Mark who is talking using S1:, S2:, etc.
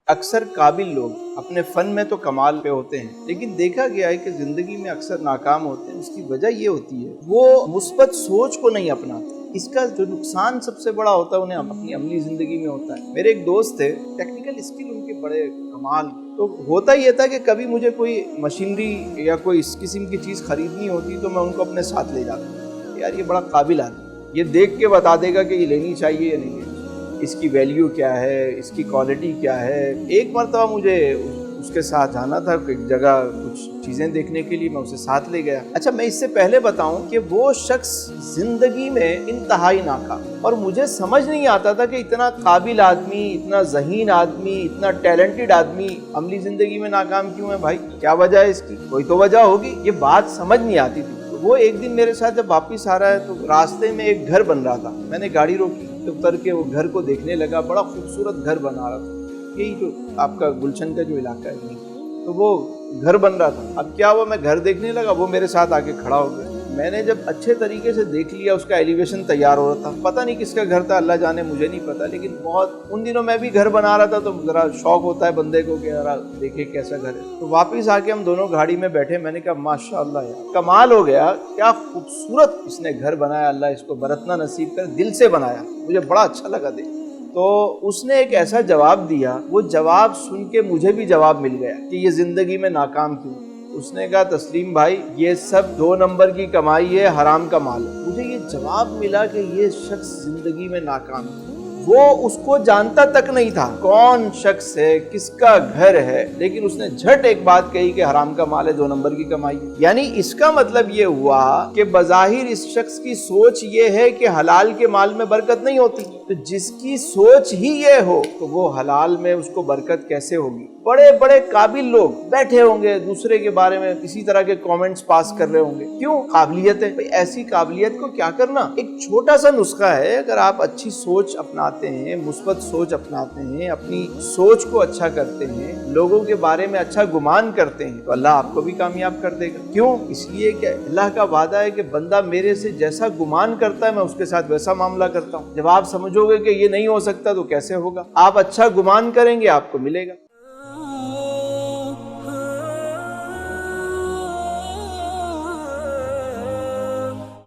S1: اکثر قابل لوگ اپنے فن میں تو کمال پہ ہوتے ہیں، لیکن دیکھا گیا ہے کہ زندگی میں اکثر ناکام ہوتے ہیں۔ اس کی وجہ یہ ہوتی ہے وہ مثبت سوچ کو نہیں اپناتے۔ اس کا جو نقصان سب سے بڑا ہوتا ہے انہیں اپنی عملی زندگی میں ہوتا ہے۔ میرے ایک دوست تھے، ٹیکنیکل اسکل ان کے بڑے کمال، تو ہوتا یہ تھا کہ کبھی مجھے کوئی مشینری یا کوئی اس قسم کی چیز خریدنی ہوتی تو میں ان کو اپنے ساتھ لے جاتا، یار یہ بڑا قابل آدمی، یہ دیکھ کے بتا دے گا کہ یہ لینی چاہیے یا نہیں لینی، اس کی ویلیو کیا ہے، اس کی کوالٹی کیا ہے۔ ایک مرتبہ مجھے اس کے ساتھ جانا تھا ایک جگہ کچھ چیزیں دیکھنے کے لیے، میں اسے ساتھ لے گیا۔ اچھا، میں اس سے پہلے بتاؤں کہ وہ شخص زندگی میں انتہائی ناکام، اور مجھے سمجھ نہیں آتا تھا کہ اتنا قابل آدمی، اتنا ذہین آدمی، اتنا ٹیلنٹڈ آدمی عملی زندگی میں ناکام کیوں ہے؟ بھائی کیا وجہ ہے اس کی؟ کوئی تو وجہ ہوگی، یہ بات سمجھ نہیں آتی تھی۔ وہ ایک دن میرے ساتھ جب واپس آ رہا ہے تو راستے میں ایک گھر بن رہا تھا، میں نے گاڑی روکی، اتر کے وہ گھر کو دیکھنے لگا، بڑا خوبصورت گھر بنا رہا تھا، یہی جو آپ کا گلشن کا جو علاقہ ہے، تو وہ گھر بن رہا تھا۔ اب کیا ہوا، میں گھر دیکھنے لگا، وہ میرے ساتھ آ کے کھڑا ہو گیا۔ میں نے جب اچھے طریقے سے دیکھ لیا، اس کا ایلیویشن تیار ہو رہا تھا، پتہ نہیں کس کا گھر تھا، اللہ جانے، مجھے نہیں پتا، لیکن بہت ان دنوں میں بھی گھر بنا رہا تھا تو ذرا شوق ہوتا ہے بندے کو کہ ذرا دیکھے کیسا گھر ہے۔ تو واپس آ کے ہم دونوں گاڑی میں بیٹھے، میں نے کہا ماشاءاللہ یار کمال ہو گیا، کیا خوبصورت اس نے گھر بنایا، اللہ اس کو برتنا نصیب کر، دل سے بنایا، مجھے بڑا اچھا لگا دیکھ۔ تو اس نے ایک ایسا جواب دیا، وہ جواب سن کے مجھے بھی جواب مل گیا کہ یہ زندگی میں ناکام کیوں۔ اس نے کہا تسلیم بھائی یہ سب 2 نمبر کی کمائی ہے، حرام کا مال ہے۔ مجھے یہ جواب ملا کہ یہ شخص زندگی میں ناکام ہے، وہ اس کو جانتا تک نہیں تھا کون شخص ہے، کس کا گھر ہے، لیکن اس نے جھٹ ایک بات کہی کہ حرام کا مال ہے، 2 نمبر کی کمائی ہے۔ یعنی اس کا مطلب یہ ہوا کہ بظاہر اس شخص کی سوچ یہ ہے کہ حلال کے مال میں برکت نہیں ہوتی، تو جس کی سوچ ہی یہ ہو تو وہ حلال میں اس کو برکت کیسے ہوگی؟ بڑے بڑے قابل لوگ بیٹھے ہوں گے، دوسرے کے بارے میں کسی طرح کے کامنٹس پاس کر رہے ہوں گے، کیوں؟ قابلیت ہے۔ ایسی قابلیت کو کیا کرنا؟ ایک چھوٹا سا نسخہ ہے، اگر آپ اچھی سوچ اپناتے ہیں، مثبت سوچ اپناتے ہیں، اپنی سوچ کو اچھا کرتے ہیں، لوگوں کے بارے میں اچھا گمان کرتے ہیں، تو اللہ آپ کو بھی کامیاب کر دے گا۔ کیوں؟ اس لیے کہ اللہ کا وعدہ ہے کہ بندہ میرے سے جیسا گمان کرتا ہے میں اس کے ساتھ ویسا معاملہ کرتا ہوں۔ جب آپ سمجھو گے کہ یہ نہیں ہو سکتا تو کیسے ہوگا؟ آپ اچھا گمان کریں گے، آپ کو ملے گا۔